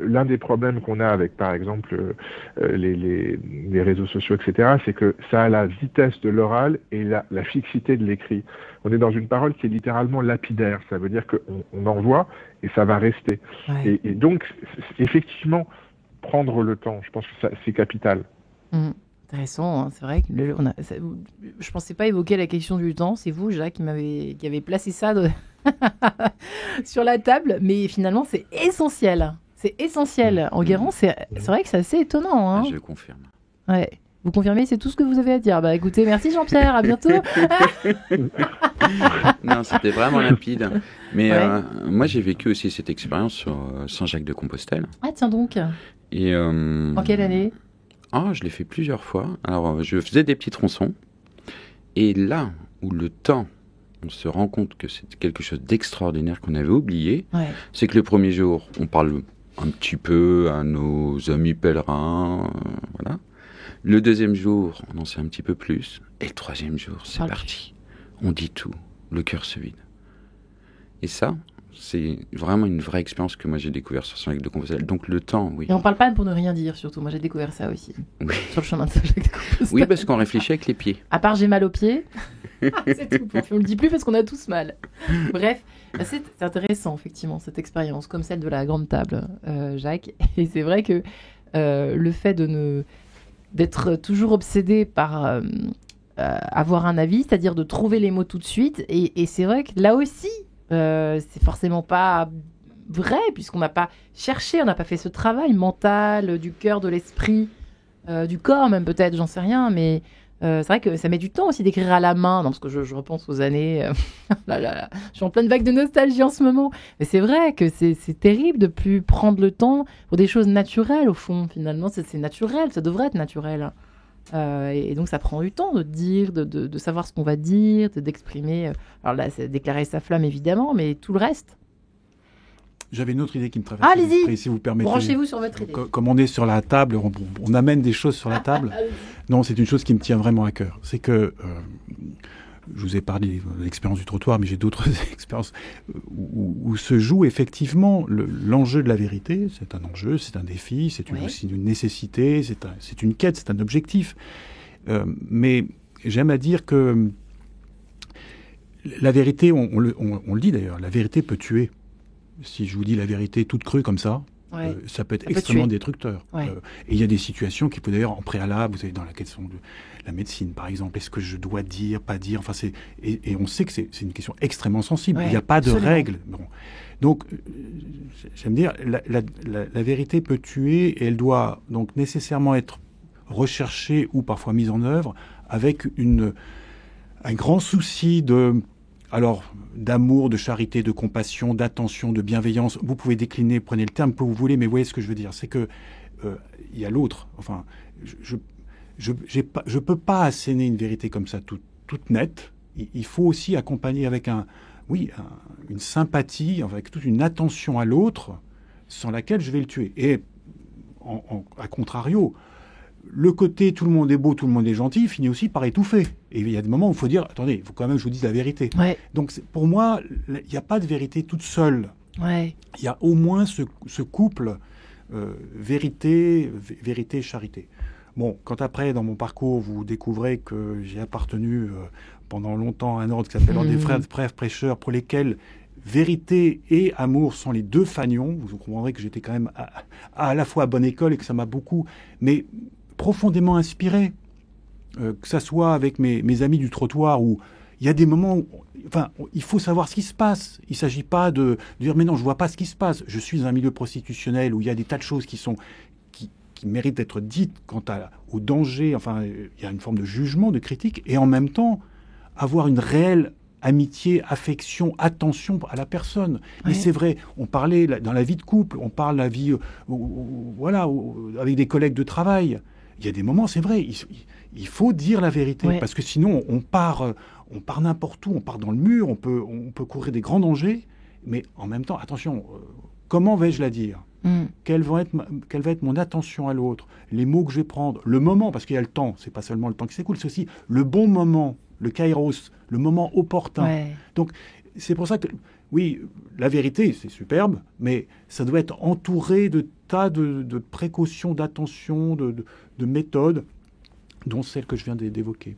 l'un des problèmes qu'on a avec, par exemple, les réseaux sociaux, etc., c'est que ça a la vitesse de l'oral et la fixité de l'écrit. On est dans une parole qui est littéralement lapidaire. Ça veut dire qu'on envoie et ça va rester. Ouais. Et donc, effectivement, prendre le temps, je pense que c'est capital. Intéressant, hein. C'est vrai que je pensais pas évoquer la question du temps. C'est vous, Jacques, qui avez placé ça sur la table, mais finalement, c'est essentiel. C'est essentiel. Enguerrand, c'est vrai que c'est assez étonnant. Hein. Je confirme. Ouais. Vous confirmez, c'est tout ce que vous avez à dire. Bah écoutez, merci Jean-Pierre, à bientôt. Non, c'était vraiment limpide. Mais Ouais. moi, j'ai vécu aussi cette expérience sur Saint-Jacques-de-Compostelle. Ah tiens donc. Et, En quelle année ? je l'ai fait plusieurs fois. Alors, je faisais des petits tronçons. Et là où le temps, on se rend compte que c'est quelque chose d'extraordinaire qu'on avait oublié, Ouais. c'est que le premier jour, on parle un petit peu à nos amis pèlerins. Voilà. Le deuxième jour, on en sait un petit peu plus. Et le troisième jour, c'est Parle parti. On dit tout. Le cœur se vide. Et ça, c'est vraiment une vraie expérience que moi j'ai découvert sur Saint-Jacques-de-Compostelle. Donc le temps, oui. Et on parle pas pour ne rien dire, surtout. Moi, j'ai découvert ça aussi. Oui. Sur le chemin de Saint-Jacques-de-Compostelle. Oui, parce qu'on réfléchit avec les pieds. À part j'ai mal aux pieds, c'est tout. On le dit plus parce qu'on a tous mal. Bref, c'est intéressant, effectivement, cette expérience, comme celle de la grande table, Jacques. Et c'est vrai que le fait d'être toujours obsédé par avoir un avis, c'est-à-dire de trouver les mots tout de suite. Et c'est vrai que là aussi, c'est forcément pas vrai, puisqu'on n'a pas cherché, on n'a pas fait ce travail mental, du cœur, de l'esprit, du corps même peut-être, j'en sais rien, mais c'est vrai que ça met du temps aussi d'écrire à la main, non, parce que je repense aux années, là, je suis en pleine vague de nostalgie en ce moment, mais c'est vrai que c'est terrible de plus prendre le temps pour des choses naturelles au fond, finalement, c'est naturel, ça devrait être naturel. Et donc ça prend du temps de dire, de savoir ce qu'on va dire, d'exprimer, alors là c'est déclarer sa flamme évidemment, mais tout le reste. J'avais une autre idée qui me traverse Allez-y, l'esprit, si vous permettez. branchez-vous sur votre idée. Comme on est sur la table, on amène des choses sur la table. Non, c'est une chose qui me tient vraiment à cœur. C'est que, je vous ai parlé de l'expérience du trottoir, mais j'ai d'autres expériences où se joue effectivement l'enjeu de la vérité. C'est un enjeu, c'est un défi, c'est aussi une nécessité, c'est une quête, c'est un objectif. Mais j'aime à dire que la vérité, on le dit d'ailleurs, la vérité peut tuer. Si je vous dis la vérité toute crue comme ça, ça peut être extrêmement destructeur. Ouais. Et il y a des situations qui peuvent d'ailleurs en préalable, vous savez, dans la question de la médecine par exemple, est-ce que je dois dire, pas dire, enfin et on sait que c'est une question extrêmement sensible, il n'y a pas de règles. Bon. Donc, j'aime dire, la vérité peut tuer et elle doit donc nécessairement être recherchée ou parfois mise en œuvre avec un grand souci d'amour, de charité, de compassion, d'attention, de bienveillance. Vous pouvez décliner, prenez le terme que vous voulez, mais vous voyez ce que je veux dire. C'est que il y a l'autre. Enfin, je peux pas asséner une vérité comme ça toute nette. Il faut aussi accompagner avec une sympathie, avec toute une attention à l'autre, sans laquelle je vais le tuer. Et à contrario, le côté tout le monde est beau, tout le monde est gentil finit aussi par étouffer. Et il y a des moments où il faut dire, attendez, il faut quand même que je vous dise la vérité. Ouais. Donc pour moi, il n'y a pas de vérité toute seule. Ouais. Il y a au moins ce couple vérité, charité. Bon, quand après, dans mon parcours, vous découvrez que j'ai appartenu pendant longtemps à un ordre qui s'appelle l'ordre des frères prêcheurs, pour lesquels vérité et amour sont les deux fanions, vous comprendrez que j'étais quand même à la fois à bonne école et que ça m'a beaucoup, mais profondément inspiré, que ça soit avec mes amis du trottoir où il y a des moments où, il faut savoir ce qui se passe. Il ne s'agit pas de dire mais non, je ne vois pas ce qui se passe. Je suis dans un milieu prostitutionnel où il y a des tas de choses qui méritent d'être dites quant au danger. Enfin, il y a une forme de jugement, de critique, et en même temps avoir une réelle amitié, affection, attention à la personne. Mais c'est vrai, on parlait dans la vie de couple, on parle de la vie avec des collègues de travail. Il y a des moments, c'est vrai, il faut dire la vérité, parce que sinon on part n'importe où, on part dans le mur, on peut courir des grands dangers, mais en même temps, attention, comment vais-je la dire ? Quelle va être mon attention à l'autre ? Les mots que je vais prendre, le moment, parce qu'il y a le temps, c'est pas seulement le temps qui s'écoule, c'est aussi le bon moment, le kairos, le moment opportun. Ouais. Donc, c'est pour ça que, oui, la vérité, c'est superbe, mais ça doit être entouré de tas de précautions, d'attention, de méthodes, dont celle que je viens d'évoquer.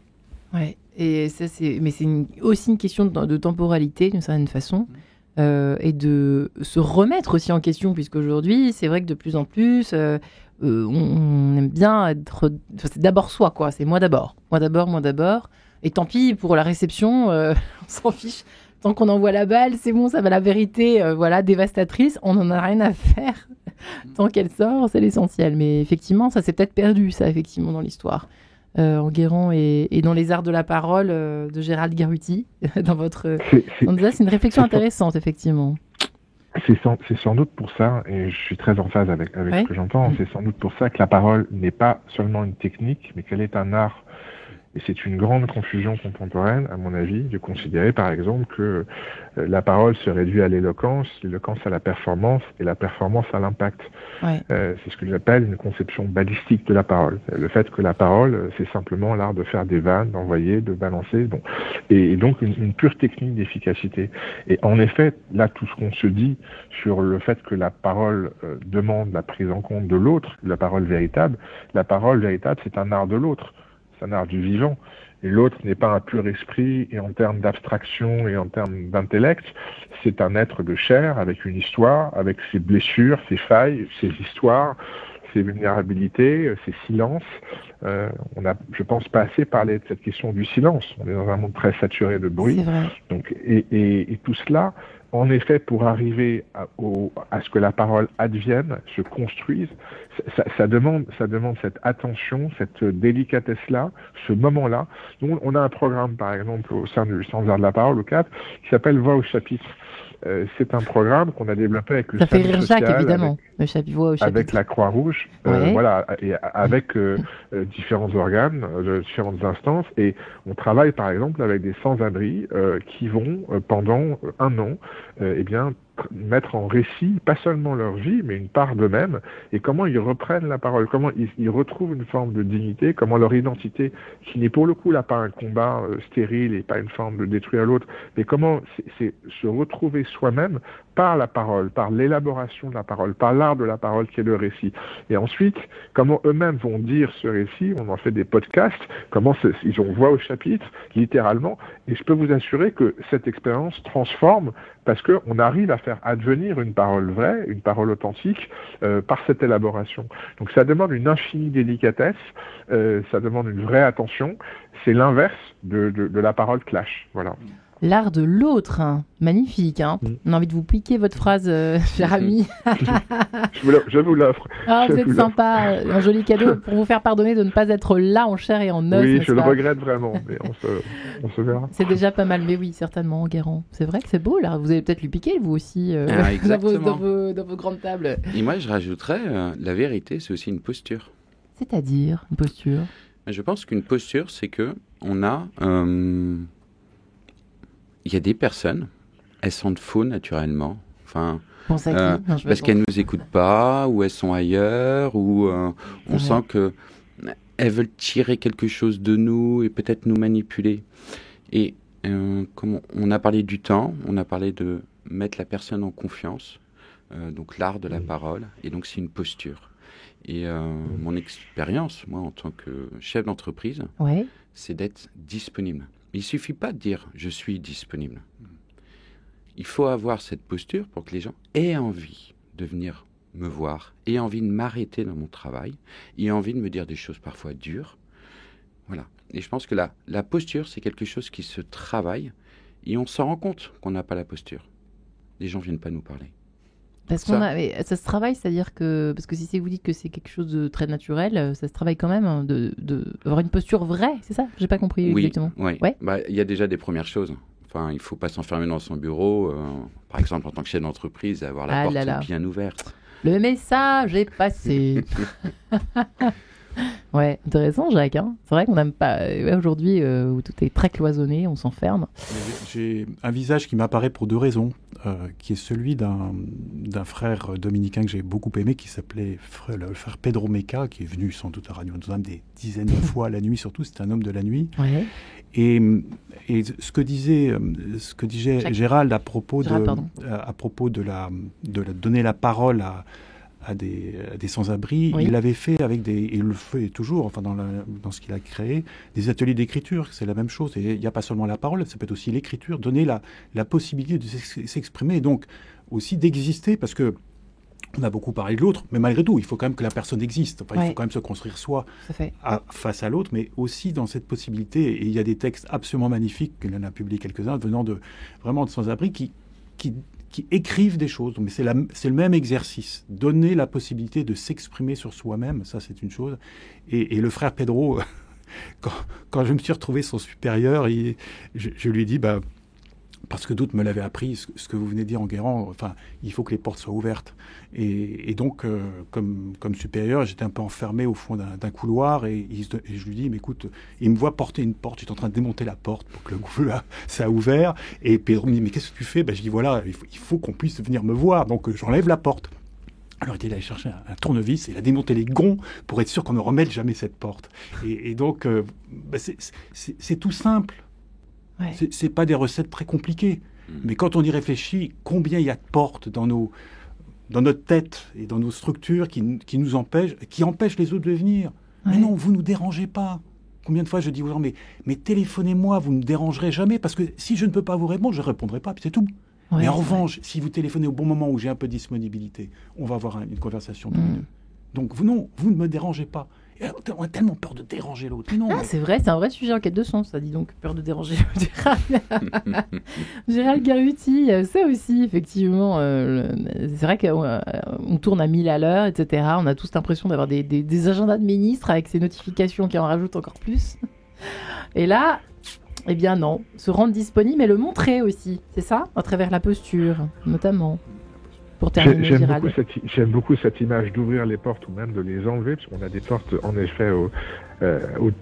Ouais, et ça, mais c'est aussi une question de temporalité, d'une certaine façon, et de se remettre aussi en question, puisqu'aujourd'hui, c'est vrai que de plus en plus, on aime bien être... c'est d'abord soi, quoi. C'est moi d'abord. Moi d'abord. Et tant pis pour la réception, on s'en fiche. Tant qu'on envoie la balle, c'est bon, ça va, la vérité, dévastatrice, on n'en a rien à faire. Tant qu'elle sort, c'est l'essentiel. Mais effectivement, ça s'est peut-être perdu, ça, effectivement, dans l'histoire. Enguerrand et dans les arts de la parole de Gérald Garuti. Dans votre... c'est une réflexion intéressante, effectivement. C'est sans doute pour ça, et je suis très en phase avec ce que j'entends, c'est sans doute pour ça que la parole n'est pas seulement une technique, mais qu'elle est un art. Et c'est une grande confusion contemporaine, à mon avis, de considérer, par exemple, que la parole se réduit à l'éloquence à la performance, et la performance à l'impact. Ouais. C'est ce que j'appelle une conception balistique de la parole. Le fait que la parole, c'est simplement l'art de faire des vannes, d'envoyer, de balancer, bon. Et donc une pure technique d'efficacité. Et en effet, là, tout ce qu'on se dit sur le fait que la parole demande la prise en compte de l'autre, la parole véritable, c'est un art de l'autre. C'est un art du vivant. Et l'autre n'est pas un pur esprit, et en termes d'abstraction et en termes d'intellect, c'est un être de chair avec une histoire, avec ses blessures, ses failles, ses histoires, ses vulnérabilités, ses silences. On a, je pense, pas assez parlé de cette question du silence. On est dans un monde très saturé de bruit. C'est vrai. Donc, et tout cela, en effet, pour arriver à ce que la parole advienne, se construise, ça demande cette attention, cette délicatesse-là, ce moment-là. Donc, on a un programme, par exemple, au sein du Centre d'art de la parole, au CAP, qui s'appelle Voix au chapitre. C'est un programme qu'on a développé avec le SAMU social, Jacques, évidemment, le chapitre, Voix au chapitre. Avec la Croix-Rouge, voilà, et avec différents organes, différentes instances, et on travaille par exemple avec des sans-abri qui vont pendant un an, mettre en récit pas seulement leur vie, mais une part d'eux-mêmes, et comment ils reprennent la parole, comment ils retrouvent une forme de dignité, comment leur identité, qui n'est pour le coup là pas un combat stérile et pas une forme de détruire l'autre, mais comment c'est se retrouver soi-même par la parole, par l'élaboration de la parole, par l'art de la parole qui est le récit. Et ensuite, comment eux-mêmes vont dire ce récit, on en fait des podcasts, comment ils ont voix au chapitre, littéralement, et je peux vous assurer que cette expérience transforme, parce qu'on arrive à faire advenir une parole vraie, une parole authentique, par cette élaboration. Donc ça demande une infinie délicatesse, ça demande une vraie attention, c'est l'inverse de la parole clash, voilà. L'art de l'autre, hein. Magnifique. Hein. On a envie de vous piquer votre phrase, cher ami. Je vous l'offre. Ah, vous êtes sympa. Un joli cadeau pour vous faire pardonner de ne pas être là en chair et en os. Oui, je le regrette vraiment, mais on se verra. C'est déjà pas mal, mais oui, certainement, Enguerrand. C'est vrai que c'est beau, là. Vous avez peut-être lui piquer, vous aussi, dans vos grandes tables. Et moi, je rajouterais, la vérité, c'est aussi une posture. C'est-à-dire, une posture? Je pense qu'une posture, c'est que on a... Il y a des personnes, elles sentent faux naturellement. Enfin, parce qu'elles ne nous écoutent pas, ou elles sont ailleurs, ou on sent qu'elles veulent tirer quelque chose de nous et peut-être nous manipuler. Et comme on a parlé du temps, on a parlé de mettre la personne en confiance, donc l'art de la parole, et donc c'est une posture. Et mon expérience, moi, en tant que chef d'entreprise, c'est d'être disponible. Il ne suffit pas de dire « je suis disponible ». Il faut avoir cette posture pour que les gens aient envie de venir me voir, aient envie de m'arrêter dans mon travail, aient envie de me dire des choses parfois dures. Voilà. Et je pense que la posture, c'est quelque chose qui se travaille et on s'en rend compte qu'on n'a pas la posture. Les gens ne viennent pas nous parler. Parce ça se travaille, c'est-à-dire que... Parce que si vous dites que c'est quelque chose de très naturel, ça se travaille quand même d'avoir une posture vraie, c'est ça? J'ai pas compris exactement. Oui, il y a déjà des premières choses. Enfin, il ne faut pas s'enfermer dans son bureau, par exemple en tant que chef d'entreprise, avoir la porte bien ouverte. Le message est passé. Ouais, intéressant, Jacques. Hein. C'est vrai qu'on n'aime pas... aujourd'hui, où tout est très cloisonné, on s'enferme. J'ai un visage qui m'apparaît pour deux raisons. qui est celui d'un frère dominicain que j'ai beaucoup aimé, qui s'appelait le frère Pedro Meca, qui est venu sans doute à Radio Notre-Dame des dizaines de fois la nuit, surtout, c'est un homme de la nuit. Ouais. Et ce que disait Gérald à propos de donner la parole à des sans-abri, oui. il l'avait fait il le fait toujours, enfin dans ce qu'il a créé, des ateliers d'écriture, c'est la même chose. Et il n'y a pas seulement la parole, ça peut être aussi l'écriture, donner la possibilité de s'exprimer et donc aussi d'exister, parce que on a beaucoup parlé de l'autre, mais malgré tout, il faut quand même que la personne existe. Enfin, il faut quand même se construire soi face à l'autre, mais aussi dans cette possibilité. Et il y a des textes absolument magnifiques, qu'il en a publié quelques-uns, venant vraiment de sans-abri, qui écrivent des choses. Mais c'est le même exercice. Donner la possibilité de s'exprimer sur soi-même, ça c'est une chose. Et le frère Pedro, quand je me suis retrouvé son supérieur, je lui ai dit, parce que d'autres me l'avaient appris, ce que vous venez de dire Enguerrand, enfin, il faut que les portes soient ouvertes. Et donc, comme supérieur, j'étais un peu enfermé au fond d'un couloir et je lui dis, mais écoute, il me voit porter une porte, j'étais en train de démonter la porte pour que le couloir ça a ouvert. Et Pedro me dit, mais qu'est-ce que tu fais? Je dis, voilà, il faut qu'on puisse venir me voir. Donc, j'enlève la porte. Alors, il est allé chercher un tournevis et il a démonté les gonds pour être sûr qu'on ne remette jamais cette porte. Et donc, c'est tout simple. Ouais. C'est pas des recettes très compliquées. Mais quand on y réfléchit, combien il y a de portes dans notre tête et dans nos structures qui nous empêchent les autres de venir. Ouais. Mais non, vous nous dérangez pas. Combien de fois je dis aux gens, mais téléphonez-moi, vous ne me dérangerez jamais, parce que si je ne peux pas vous répondre, je ne répondrai pas, puis c'est tout. Ouais, mais en revanche, si vous téléphonez au bon moment où j'ai un peu de disponibilité, on va avoir une conversation tous les deux. Donc vous ne me dérangez pas. On a tellement peur de déranger l'autre. Non, c'est vrai, c'est un vrai sujet en quête de sens, ça dit donc, peur de déranger Gérald Garuti, ça aussi, effectivement, c'est vrai qu'on tourne à 1000 à l'heure, etc. On a tous l'impression d'avoir des agendas de ministres avec ces notifications qui en rajoutent encore plus. Et là, eh bien non, se rendre disponible et le montrer aussi, c'est ça? À travers la posture, notamment. Pour terminer, j'aime beaucoup cette image d'ouvrir les portes ou même de les enlever, parce qu'on a des portes en effet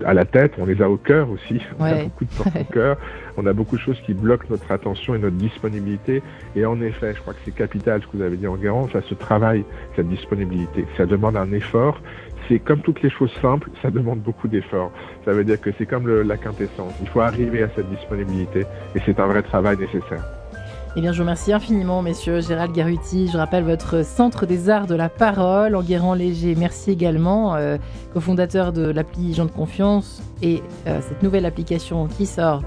à la tête, on les a au cœur aussi, on a beaucoup de portes au cœur, on a beaucoup de choses qui bloquent notre attention et notre disponibilité, et en effet, je crois que c'est capital ce que vous avez dit Enguerrand, ça se travaille, cette disponibilité, ça demande un effort. C'est comme toutes les choses simples, ça demande beaucoup d'efforts. Ça veut dire que c'est comme la quintessence, il faut arriver à cette disponibilité, et c'est un vrai travail nécessaire. Eh bien, je vous remercie infiniment, messieurs. Gérald Garuti, je rappelle votre Centre des Arts de la Parole, Enguerrand Léger. Merci également, cofondateur de l'appli Gens de Confiance et cette nouvelle application qui sort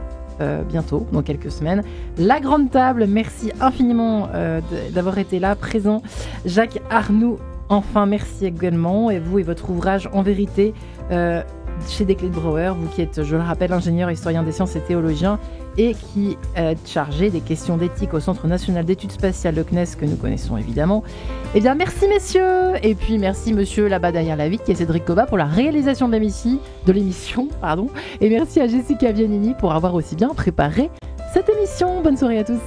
bientôt, dans quelques semaines. La Grande Table, merci infiniment d'avoir été là, présent. Jacques Arnoux, enfin, merci également. Et vous et votre ouvrage, En vérité, chez Desclés de Brouwer, vous qui êtes, je le rappelle, ingénieur, historien des sciences et théologien, et qui est chargé des questions d'éthique au Centre national d'études spatiales, le CNES, que nous connaissons évidemment. Eh bien, merci messieurs, et puis merci monsieur là-bas derrière la vitre, qui est Cédric Coba, pour la réalisation de l'émission, et merci à Jessica Vianini pour avoir aussi bien préparé cette émission. Bonne soirée à tous.